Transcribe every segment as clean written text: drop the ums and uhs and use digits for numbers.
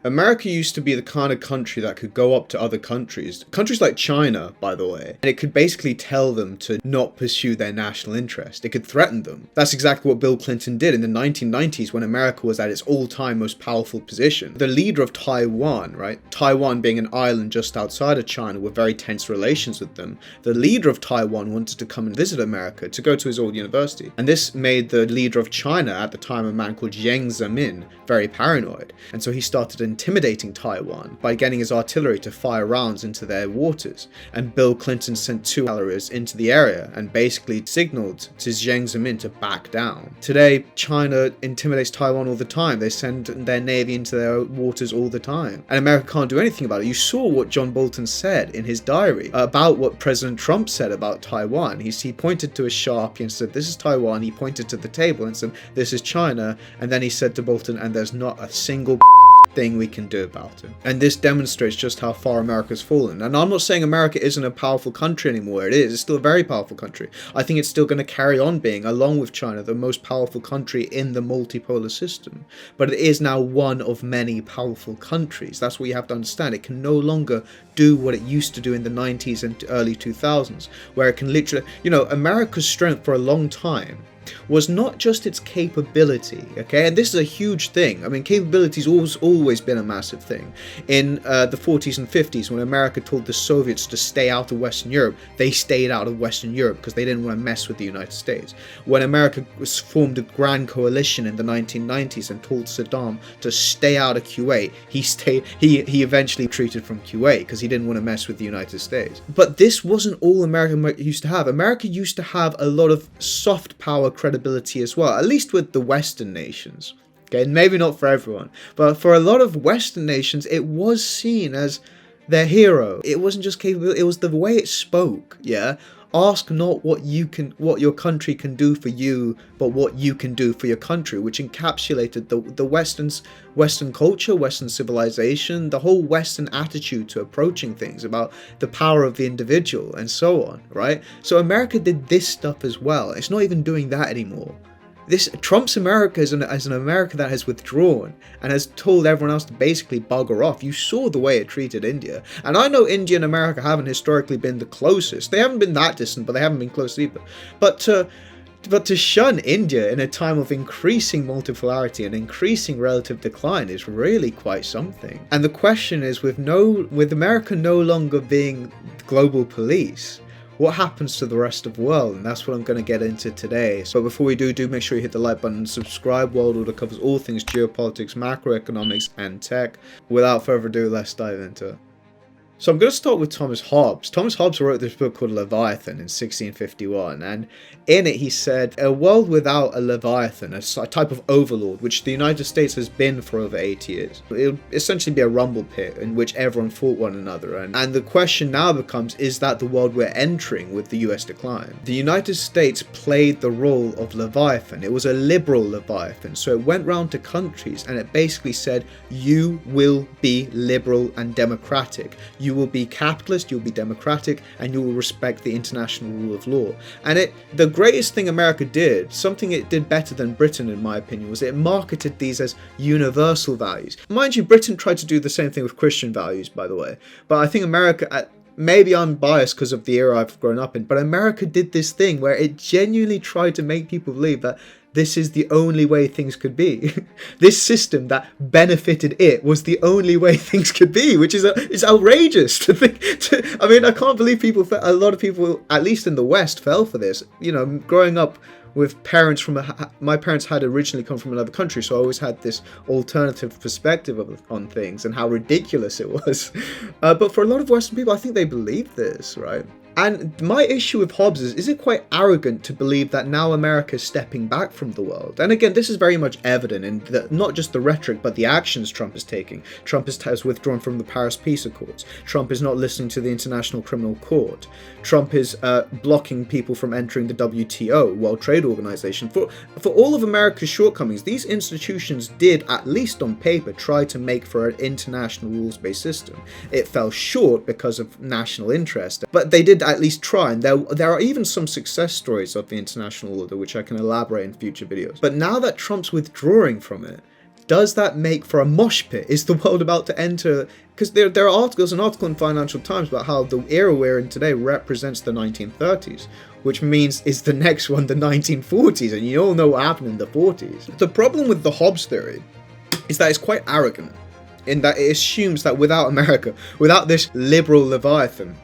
America used to be the kind of country that could go up to other countries like China, by the way, and it could basically tell them to not pursue their national interest. It could threaten them. That's exactly what Bill Clinton did in the 1990s when America was at its all-time most powerful position. The leader of Taiwan, right? Taiwan being an island just outside of China with very tense relations with them. The leader of Taiwan wanted to come and visit America to go to his old university. And this made the leader of China at the time, a man called Jiang Zemin, very paranoid. And so he started intimidating Taiwan by getting his artillery to fire rounds into their waters. And Bill Clinton sent 2 carriers into the area and basically signaled to Jiang Zemin to back down. Today, China intimidates Taiwan all the time. They send their navy into their waters all the time. And America can't do anything about it. You saw what John Bolton said in his diary about what President Trump said about Taiwan. He pointed to a Sharpie and said, "This is Taiwan." He pointed to the table and said, "This is China." And then he said to Bolton, "And there's not a single thing we can do about it." And this demonstrates just how far America's fallen. And I'm not saying America isn't a powerful country anymore. It is. It's still a very powerful country. I think it's still going to carry on being, along with China, the most powerful country in the multipolar system. But it is now one of many powerful countries. That's what you have to understand. It can no longer do what it used to do in the 90s and early 2000s, where it can literally, America's strength for a long time was not just its capability, okay? And this is a huge thing. I mean, capability's always been a massive thing. In the 40s and 50s, when America told the Soviets to stay out of Western Europe, they stayed out of Western Europe because they didn't want to mess with the United States. When America formed a grand coalition in the 1990s and told Saddam to stay out of Kuwait, he eventually retreated from Kuwait because he didn't want to mess with the United States. But this wasn't all America used to have. America used to have a lot of soft power credibility as well, at least with the Western nations. Okay, maybe not for everyone, but for a lot of Western nations, it was seen as their hero. It wasn't just capability, it was the way it spoke, yeah? Ask not what your country can do for you, but what you can do for your country, which encapsulated the Western culture, Western civilization, the whole Western attitude to approaching things, about the power of the individual and so on, right? So America did this stuff as well. It's not even doing that anymore. Trump's America is an America that has withdrawn and has told everyone else to basically bugger off. You saw the way it treated India. And I know India and America haven't historically been the closest. They haven't been that distant, but they haven't been close either. But to shun India in a time of increasing multipolarity and increasing relative decline is really quite something. And the question is, with America no longer being global police, what happens to the rest of the world? And that's what I'm going to get into today. So before we do make sure you hit the like button and subscribe. World Order covers all things geopolitics, macroeconomics, and tech. Without further ado, let's dive into it. So I'm going to start with Thomas Hobbes. Thomas Hobbes wrote this book called Leviathan in 1651, and in it he said, a world without a Leviathan, a type of overlord, which the United States has been for over 80 years. It would essentially be a rumble pit in which everyone fought one another, and the question now becomes, is that the world we're entering with the US decline? The United States played the role of Leviathan. It was a liberal Leviathan, so it went round to countries and it basically said, you will be liberal and democratic. You will be capitalist, you'll be democratic, and you will respect the international rule of law. And the greatest thing America did, something it did better than Britain in my opinion, was it marketed these as universal values. Mind you, Britain tried to do the same thing with Christian values, by the way. But I think America, maybe I'm biased because of the era I've grown up in, but America did this thing where it genuinely tried to make people believe that this is the only way things could be. This system that benefited it was the only way things could be, which is outrageous to think. I mean, I can't believe a lot of people, at least in the West, fell for this. Growing up with parents my parents had originally come from another country, so I always had this alternative perspective on things and how ridiculous it was. But for a lot of Western people, I think they believe this, right? And my issue with Hobbes is it quite arrogant to believe that now America is stepping back from the world? And again, this is very much evident in not just the rhetoric, but the actions Trump is taking. Trump has withdrawn from the Paris Peace Accords. Trump is not listening to the International Criminal Court. Trump is blocking people from entering the WTO, World Trade Organization. For all of America's shortcomings, these institutions did, at least on paper, try to make for an international rules-based system. It fell short because of national interest, but they did at least try, and there are even some success stories of the international order which I can elaborate in future videos. But now that Trump's withdrawing from it, Does that make for a mosh pit? Is the world about to enter? Because there are articles, an article in Financial Times about how the era we're in today represents the 1930s, which means is the next one the 1940s, and you all know what happened in the 40s. The problem with the Hobbes theory is that it's quite arrogant, in that it assumes that without America, without this liberal leviathan,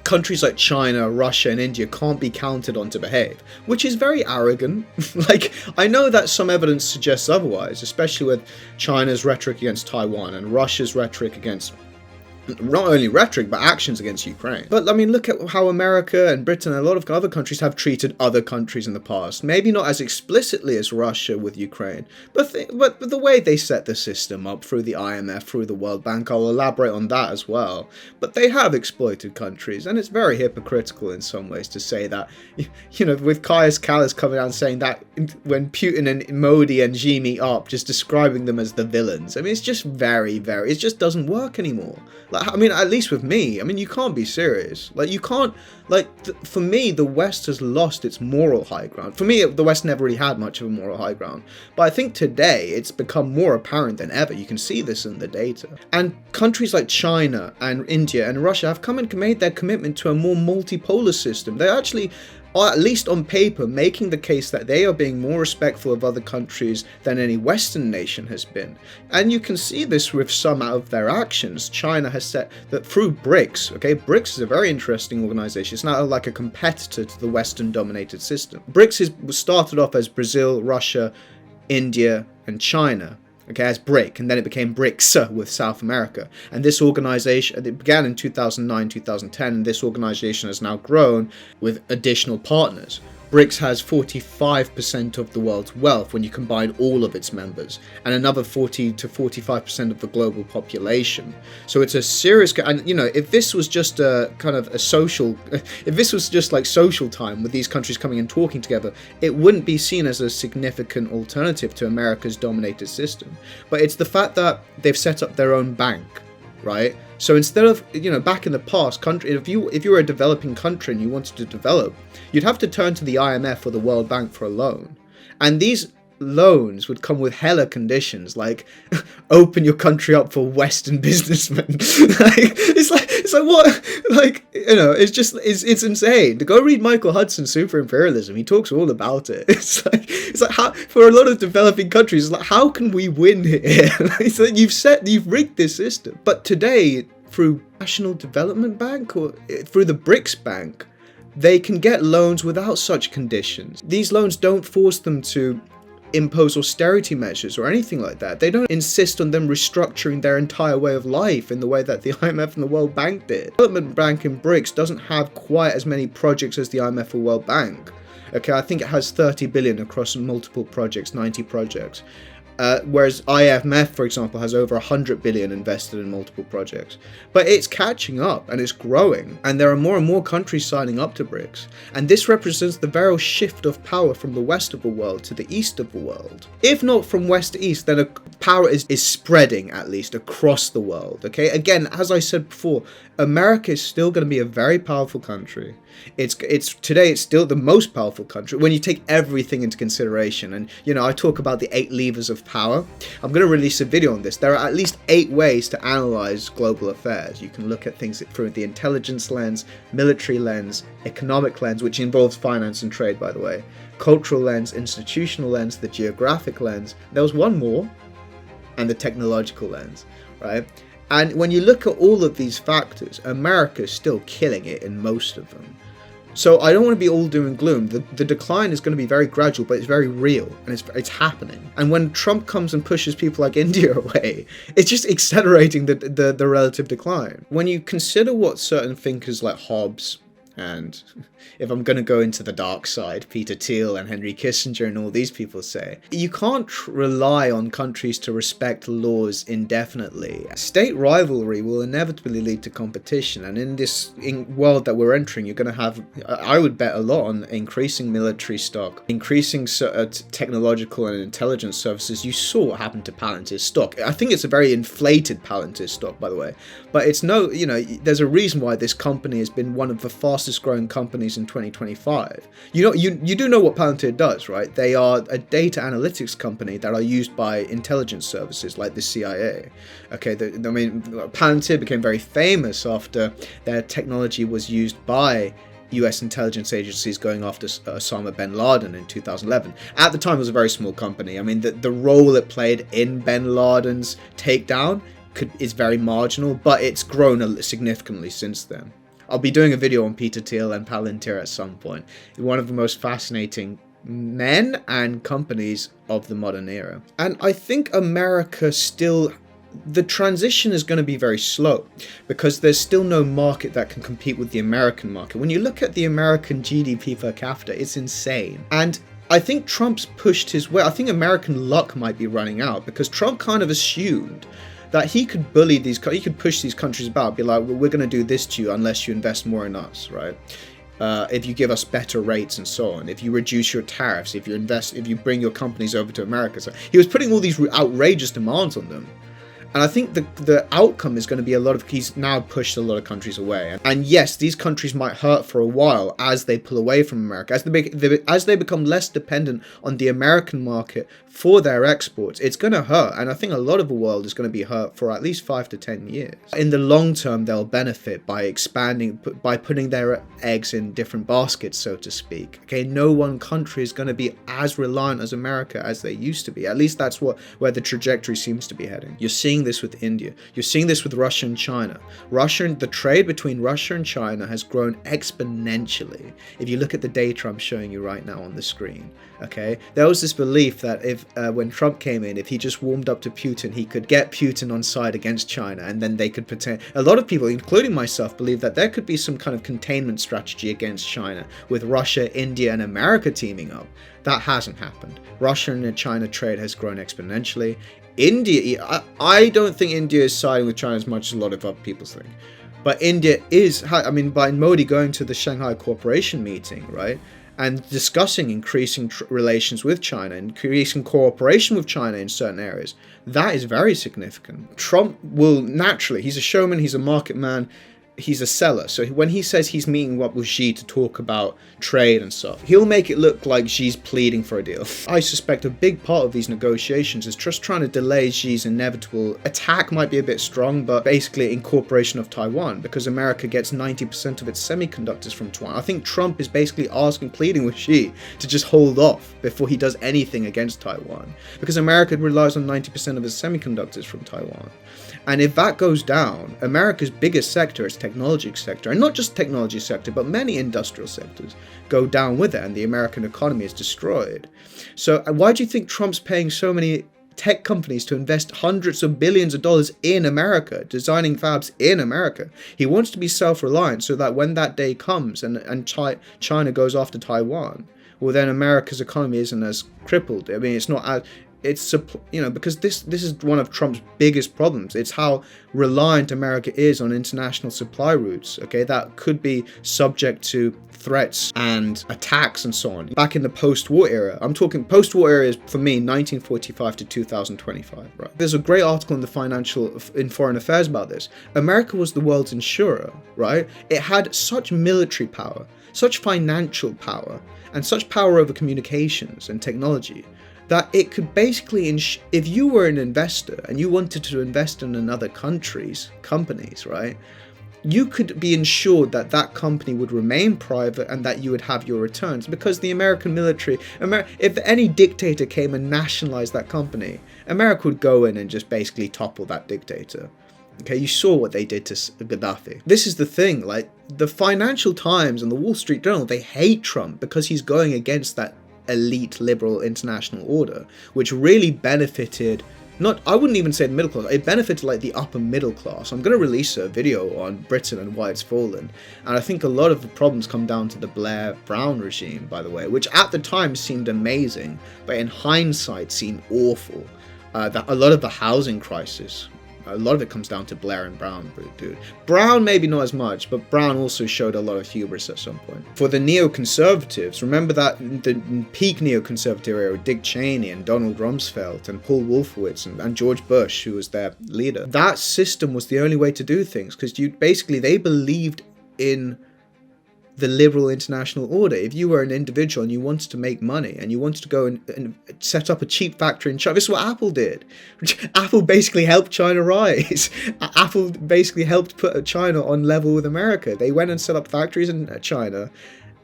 countries like China, Russia, and India can't be counted on to behave, which is very arrogant. Like, I know that some evidence suggests otherwise, especially with China's rhetoric against Taiwan and Russia's rhetoric against, not only rhetoric, but actions against Ukraine. But, I mean, look at how America and Britain and a lot of other countries have treated other countries in the past. Maybe not as explicitly as Russia with Ukraine, but the way they set the system up through the IMF, through the World Bank, I'll elaborate on that as well. But they have exploited countries, and it's very hypocritical in some ways to say that, you know, with Caius Callas coming out and saying that when Putin and Modi and Xi meet up, just describing them as the villains. I mean, it's just it just doesn't work anymore. Like, I mean, at least with me, I mean, you can't be serious. Like, you can't, like, for me, the West has lost its moral high ground. For me, the West never really had much of a moral high ground. But I think today, it's become more apparent than ever. You can see this in the data. And countries like China and India and Russia have come and made their commitment to a more multipolar system. They actually, or at least on paper, making the case that they are being more respectful of other countries than any Western nation has been. And you can see this with some of their actions. China has said that through BRICS, okay, BRICS is a very interesting organization. It's now like a competitor to the Western-dominated system. BRICS was started off as Brazil, Russia, India, and China. Okay, as BRIC, and then it became BRICS with South America. And this organization, it began in 2009, 2010, and this organization has now grown with additional partners. BRICS has 45% of the world's wealth when you combine all of its members, and another 40 to 45% of the global population. So it's a serious, and you know, if this was just a kind of a social, if this was just like social time with these countries coming and talking together, it wouldn't be seen as a significant alternative to America's dominated system. But it's the fact that they've set up their own bank, right? So instead of, you know, back in the past, if you were a developing country and you wanted to develop, you'd have to turn to the IMF or the World Bank for a loan. And these loans would come with hella conditions, like open your country up for Western businessmen. It's like what, like, you know, it's insane. To go read Michael Hudson's Super Imperialism, he talks all about it. It's like how, for a lot of developing countries, it's like, how can we win here? It's like you've rigged this system. But today, through National Development Bank or through the BRICS Bank, they can get loans without such conditions. These loans don't force them to impose austerity measures or anything like that. They don't insist on them restructuring their entire way of life in the way that the IMF and the World Bank did. The Development Bank in BRICS doesn't have quite as many projects as the IMF or World Bank. Okay, I think it has 30 billion across multiple projects, 90 projects. Whereas IMF, for example, has over 100 billion invested in multiple projects. But it's catching up and it's growing, and there are more and more countries signing up to BRICS. And this represents the very shift of power from the west of the world to the east of the world. If not from west to east, then power is spreading, at least, across the world. Okay, again, as I said before, America is still going to be a very powerful country. Today it's still the most powerful country when you take everything into consideration. And you know, I talk about the 8 levers of power. I'm going to release a video on this. There are at least 8 ways to analyze global affairs. You can look at things through the intelligence lens, military lens, economic lens, which involves finance and trade, by the way, cultural lens, institutional lens, the geographic lens. There was one more, and the technological lens, right? And when you look at all of these factors, America is still killing it in most of them. So I don't want to be all doom and gloom. The decline is going to be very gradual, but it's very real, and it's happening. And when Trump comes and pushes people like India away, it's just accelerating the relative decline. When you consider what certain thinkers like Hobbes, and if I'm going to go into the dark side, Peter Thiel and Henry Kissinger and all these people say, you can't rely on countries to respect laws indefinitely. State rivalry will inevitably lead to competition, and in this world that we're entering, you're going to have, I would bet a lot on increasing military stock, increasing technological and intelligence services. You saw what happened to Palantir stock. I think it's a very inflated Palantir stock, by the way, but it's no, you know, there's a reason why this company has been one of the fastest fastest growing companies in 2025. You do know what Palantir does, right? They are a data analytics company that are used by intelligence services like the CIA. Okay, Palantir became very famous after their technology was used by US intelligence agencies going after Osama bin Laden in 2011. At the time, it was a very small company. I mean, the role it played in bin Laden's takedown is very marginal, but it's grown significantly since then. I'll be doing a video on Peter Thiel and Palantir at some point. One of the most fascinating men and companies of the modern era. And I think America still... The transition is going to be very slow because there's still no market that can compete with the American market. When you look at the American GDP per capita, it's insane. And I think Trump's pushed his way. I think American luck might be running out because Trump kind of assumed that he could he could push these countries about, be like, well, we're going to do this to you unless you invest more in us, right? If you give us better rates and so on, if you reduce your tariffs, if you bring your companies over to America. So he was putting all these outrageous demands on them. And I think the outcome is going to be he's now pushed a lot of countries away. And yes, these countries might hurt for a while as they pull away from America, as they become less dependent on the American market for their exports. It's going to hurt. And I think a lot of the world is going to be hurt for at least 5 to 10 years. In the long term, they'll benefit by expanding, by putting their eggs in different baskets, so to speak. Okay, no one country is going to be as reliant as America as they used to be. At least that's where the trajectory seems to be heading. You're seeing this with India. You're seeing this with Russia and China. The trade between Russia and China has grown exponentially. If you look at the data I'm showing you right now on the screen, okay, there was this belief that when Trump came in, if he just warmed up to Putin, he could get Putin on side against China, and then they could pretend. A lot of people, including myself, believe that there could be some kind of containment strategy against China with Russia, India, and America teaming up. That hasn't happened. Russia and China trade has grown exponentially. India, I don't think India is siding with China as much as a lot of other people think. But India is, I mean, by Modi going to the Shanghai Cooperation meeting, right, and discussing increasing relations with China, increasing cooperation with China in certain areas, that is very significant. Trump will naturally, he's a showman, he's a market man, he's a seller. So when he says he's meeting up with Xi to talk about trade and stuff, he'll make it look like Xi's pleading for a deal. I suspect a big part of these negotiations is just trying to delay Xi's inevitable attack. Might be a bit strong, but basically incorporation of Taiwan, because America gets 90% of its semiconductors from Taiwan. I think Trump is basically pleading with Xi to just hold off before he does anything against Taiwan, because America relies on 90% of its semiconductors from Taiwan. And if that goes down, America's biggest sector, its technology sector, and not just technology sector, but many industrial sectors, go down with it, and the American economy is destroyed. So why do you think Trump's paying so many tech companies to invest hundreds of billions of dollars in America, designing fabs in America? He wants to be self-reliant so that when that day comes and China goes after Taiwan, well, then America's economy isn't as crippled. I mean, it's not as... It's, you know, because this is one of Trump's biggest problems. It's how reliant America is on international supply routes, okay, that could be subject to threats and attacks and so on. Back in the post-war era, I'm talking post-war era is, for me, 1945 to 2025, right? There's a great article in Foreign Affairs about this. America was the world's insurer, right? It had such military power, such financial power, and such power over communications and technology, that it could basically, if you were an investor and you wanted to invest in another country's companies, right, you could be ensured that that company would remain private and that you would have your returns, because the American military, if any dictator came and nationalized that company, America would go in and just basically topple that dictator. Okay, you saw what they did to Gaddafi. This is the thing, like the Financial Times and the Wall Street Journal, they hate Trump because he's going against that elite liberal international order, which really benefited, I wouldn't even say the middle class, it benefited like the upper middle class. I'm going to release a video on Britain and why it's fallen, and I think a lot of the problems come down to the Blair-Brown regime, by the way, which at the time seemed amazing, but in hindsight seemed awful. A lot of the housing crisis, a lot of it comes down to Blair and Brown, dude. Brown maybe not as much, but Brown also showed a lot of hubris at some point. For the neoconservatives, remember that the peak neoconservative era, Dick Cheney and Donald Rumsfeld and Paul Wolfowitz and George Bush, who was their leader. That system was the only way to do things, because they believed in the liberal international order. If you were an individual and you wanted to make money and you wanted to go and set up a cheap factory in China, this is what Apple did. Apple basically helped China rise. Apple basically helped put China on level with America. They went and set up factories in China,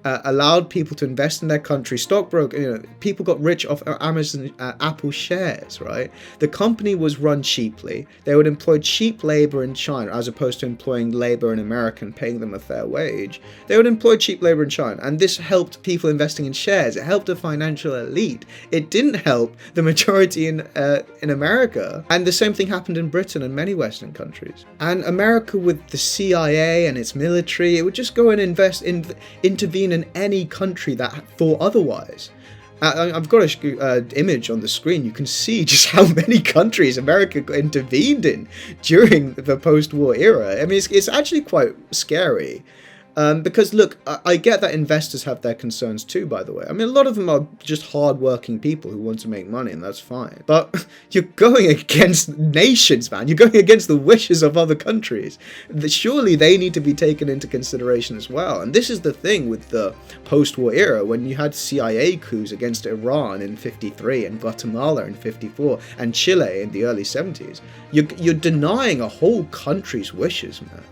allowed people to invest in their country, stockbroker, people got rich off Amazon, Apple shares, right? The company was run cheaply. They would employ cheap labor in China as opposed to employing labor in America and paying them a fair wage. They would employ cheap labor in China, and this helped people investing in shares. It helped the financial elite. It didn't help the majority in America. And the same thing happened in Britain and many Western countries. And America, with the CIA and its military, it would just go and intervene in any country that thought otherwise. I've got an image on the screen. You can see just how many countries America intervened in during the post-war era. I mean, it's actually quite scary. Because look, I get that investors have their concerns too, by the way. I mean, a lot of them are just hard-working people who want to make money, and that's fine. But you're going against nations, man. You're going against the wishes of other countries. Surely they need to be taken into consideration as well. And this is the thing with the post-war era, when you had CIA coups against Iran in 53 and Guatemala in 54 and Chile in the early 70s. You're denying a whole country's wishes, man.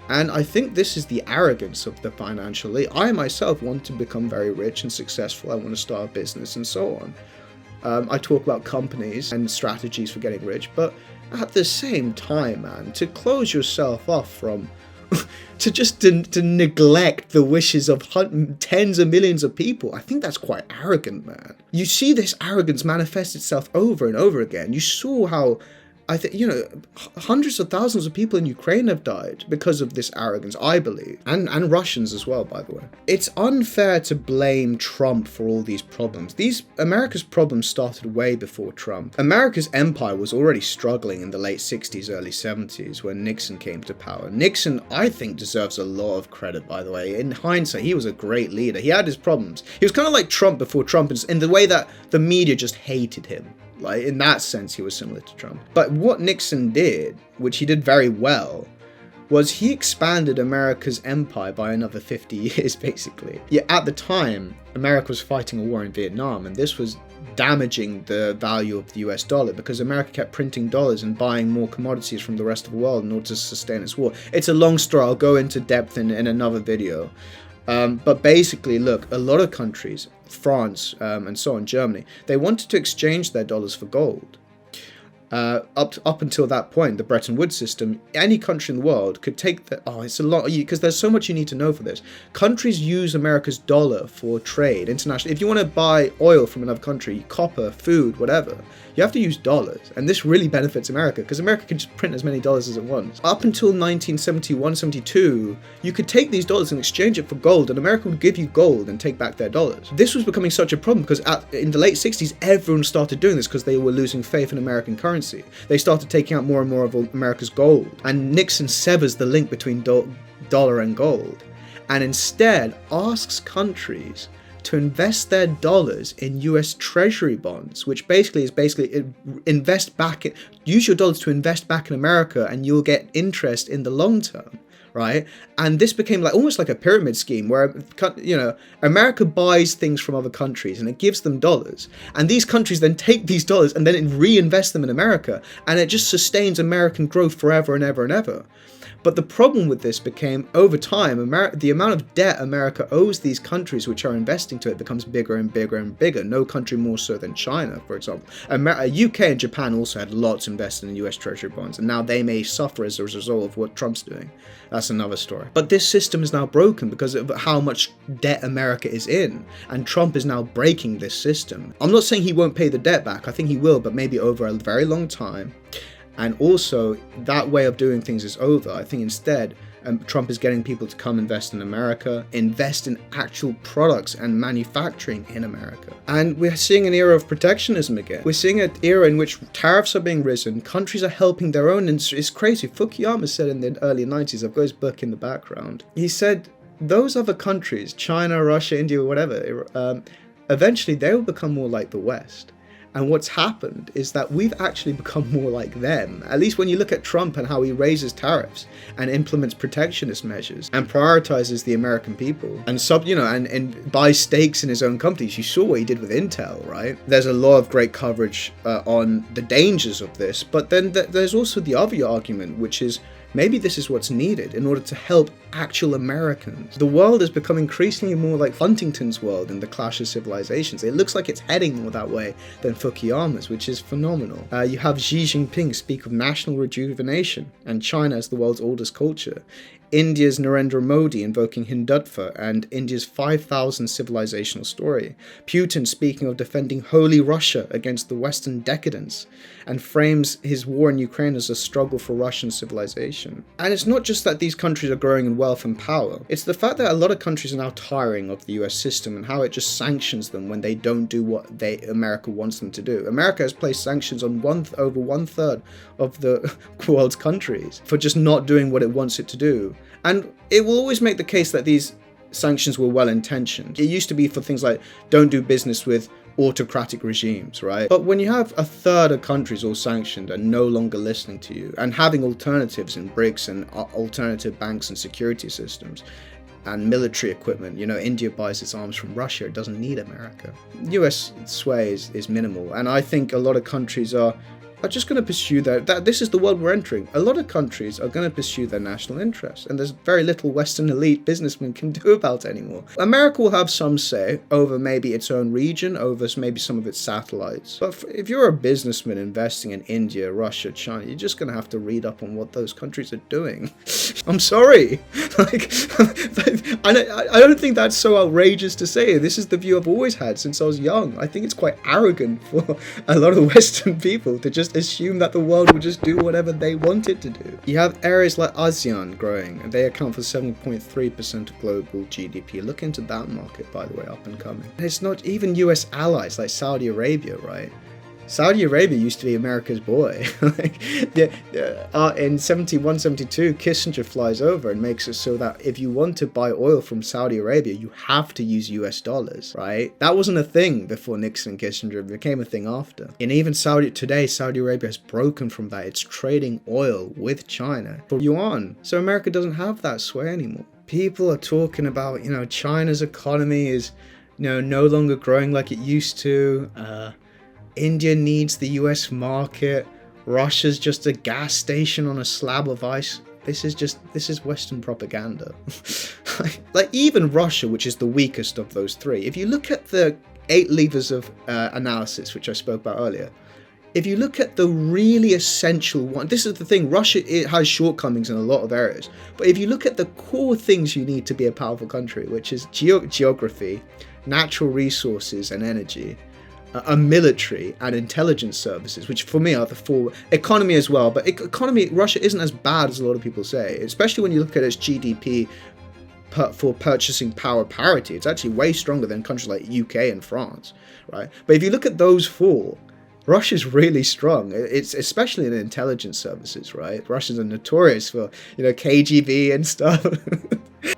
And I think this is the arrogance of the financial elite. I myself want to become very rich and successful. I want to start a business and so on. I talk about companies and strategies for getting rich, but at the same time, man, to close yourself off from, to neglect the wishes of tens of millions of people, I think that's quite arrogant, man. You see this arrogance manifest itself over and over again. You saw how, I think, hundreds of thousands of people in Ukraine have died because of this arrogance, I believe. And Russians as well, by the way. It's unfair to blame Trump for all these problems. America's problems started way before Trump. America's empire was already struggling in the late 60s, early 70s when Nixon came to power. Nixon, I think, deserves a lot of credit, by the way. In hindsight, he was a great leader. He had his problems. He was kind of like Trump before Trump in the way that the media just hated him. Like, in that sense, he was similar to Trump. But what Nixon did, which he did very well, was he expanded America's empire by another 50 years, basically. Yeah, at the time, America was fighting a war in Vietnam, and this was damaging the value of the US dollar because America kept printing dollars and buying more commodities from the rest of the world in order to sustain its war. It's a long story. I'll go into depth in another video. But basically, look, a lot of countries, France and so on, Germany, they wanted to exchange their dollars for gold. Up until that point, the Bretton Woods system, any country in the world could take the... Oh, it's a lot, because there's so much you need to know for this. Countries use America's dollar for trade, internationally. If you want to buy oil from another country, copper, food, whatever, you have to use dollars. And this really benefits America, because America can just print as many dollars as it wants. Up until 1971, 72, you could take these dollars and exchange it for gold, and America would give you gold and take back their dollars. This was becoming such a problem, because in the late 60s, everyone started doing this because they were losing faith in American currency. They started taking out more and more of America's gold. And Nixon severs the link between dollar and gold, and instead asks countries to invest their dollars in US Treasury bonds, which basically use your dollars to invest back in America, and you'll get interest in the long term, right? And this became almost like a pyramid scheme where, America buys things from other countries and it gives them dollars, and these countries then take these dollars and then reinvest them in America, and it just sustains American growth forever and ever and ever. But the problem with this became, over time, the amount of debt America owes these countries which are investing to it becomes bigger and bigger and bigger. No country more so than China, for example. UK and Japan also had lots invested in US Treasury bonds, and now they may suffer as a result of what Trump's doing. That's another story. But this system is now broken because of how much debt America is in, and Trump is now breaking this system. I'm not saying he won't pay the debt back. I think he will, but maybe over a very long time. And also, that way of doing things is over. I think instead, Trump is getting people to come invest in America, invest in actual products and manufacturing in America. And we're seeing an era of protectionism again. We're seeing an era in which tariffs are being risen, countries are helping their own industry. It's crazy. Fukuyama said in the early 90s, I've got his book in the background, he said, those other countries, China, Russia, India, whatever, eventually they will become more like the West. And what's happened is that we've actually become more like them. At least when you look at Trump and how he raises tariffs and implements protectionist measures and prioritizes the American people and and buys stakes in his own companies. You saw what he did with Intel, right? There's a lot of great coverage on the dangers of this, but then there's also the other argument, which is maybe this is what's needed in order to help actual Americans. The world has become increasingly more like Huntington's world in the Clash of Civilizations. It looks like it's heading more that way than Fukuyama's, which is phenomenal. You have Xi Jinping speak of national rejuvenation and China as the world's oldest culture. India's Narendra Modi invoking Hindutva and India's 5,000 civilizational story. Putin speaking of defending holy Russia against the Western decadence and frames his war in Ukraine as a struggle for Russian civilization. And it's not just that these countries are growing in wealth and power. It's the fact that a lot of countries are now tiring of the US system and how it just sanctions them when they don't do what America wants them to do. America has placed sanctions on over one third of the world's countries for just not doing what it wants it to do. And it will always make the case that these sanctions were well-intentioned. It used to be for things like don't do business with autocratic regimes, right? But when you have a third of countries all sanctioned and no longer listening to you and having alternatives in BRICS and alternative banks and security systems and military equipment, India buys its arms from Russia, it doesn't need America. US sway is minimal, and I think a lot of countries are just going to pursue that this is the world we're entering. A lot of countries are going to pursue their national interests, and there's very little Western elite businessmen can do about it anymore. America will have some say over maybe its own region, over maybe some of its satellites. But if you're a businessman investing in India, Russia, China, you're just going to have to read up on what those countries are doing. I'm sorry. I don't think that's so outrageous to say. This is the view I've always had since I was young. I think it's quite arrogant for a lot of Western people to just assume that the world will just do whatever they want it to do. You have areas like ASEAN growing, and they account for 7.3% of global GDP. Look into that market, by the way, up and coming. And it's not even US allies like Saudi Arabia, right? Saudi Arabia used to be America's boy. In 71, 72, Kissinger flies over and makes it so that if you want to buy oil from Saudi Arabia, you have to use US dollars, right? That wasn't a thing before Nixon and Kissinger. It became a thing after. And even today, Saudi Arabia has broken from that. It's trading oil with China for yuan. So America doesn't have that sway anymore. People are talking about, China's economy is, no longer growing like it used to. India needs the US market. Russia's just a gas station on a slab of ice. This is Western propaganda. Like even Russia, which is the weakest of those three. If you look at the 8 levers of analysis, which I spoke about earlier, if you look at the really essential one, this is the thing, Russia, it has shortcomings in a lot of areas. But if you look at the core things you need to be a powerful country, which is geography, natural resources and energy, a military and intelligence services, which for me are the 4, economy as well, but economy, Russia isn't as bad as a lot of people say, especially when you look at its GDP for purchasing power parity. It's actually way stronger than countries like UK and France, right? But if you look at those 4, Russia's really strong. It's especially in intelligence services, right? Russians are notorious for, KGB and stuff.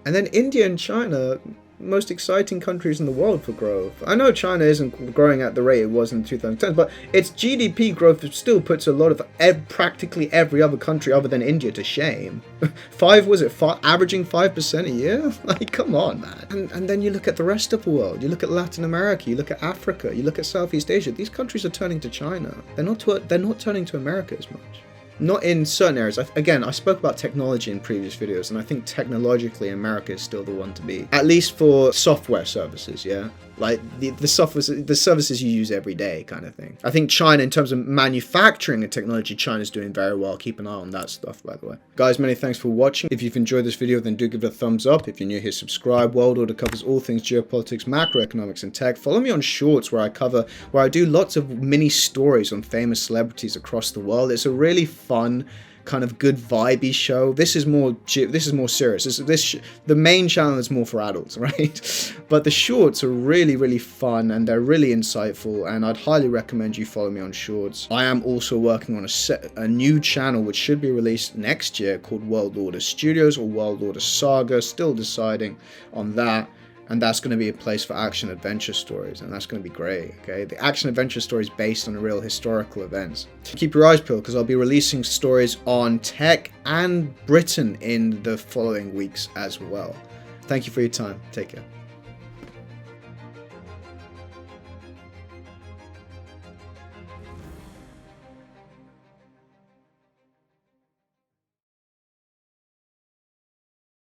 And then India and China, most exciting countries in the world for growth. I know China isn't growing at the rate it was in 2010, but its GDP growth still puts a lot of practically every other country other than India to shame. Averaging 5% a year? Like, come on, man. And then you look at the rest of the world. You look at Latin America, you look at Africa, you look at Southeast Asia. These countries are turning to China. They're not turning to America as much. Not in certain areas. Again, I spoke about technology in previous videos, and I think technologically America is still the one to be. At least for software services, yeah? Like the services you use every day kind of thing. I think China, in terms of manufacturing and technology, China's doing very well. Keep an eye on that stuff, by the way. Guys, many thanks for watching. If you've enjoyed this video, then do give it a thumbs up. If you're new here, subscribe. World Order covers all things geopolitics, macroeconomics, and tech. Follow me on Shorts, where I do lots of mini stories on famous celebrities across the world. It's a really fun, kind of good vibey show. This is more serious. The main channel is more for adults, right? But the shorts are really, really fun, and they're really insightful, and I'd highly recommend you follow me on Shorts. I am also working on a new channel which should be released next year called World Order Studios or World Order Saga. Still deciding on that. And that's going to be a place for action adventure stories, and that's going to be great, okay? The action adventure stories based on real historical events. Keep your eyes peeled, because I'll be releasing stories on tech and Britain in the following weeks as well. Thank you for your time. Take care.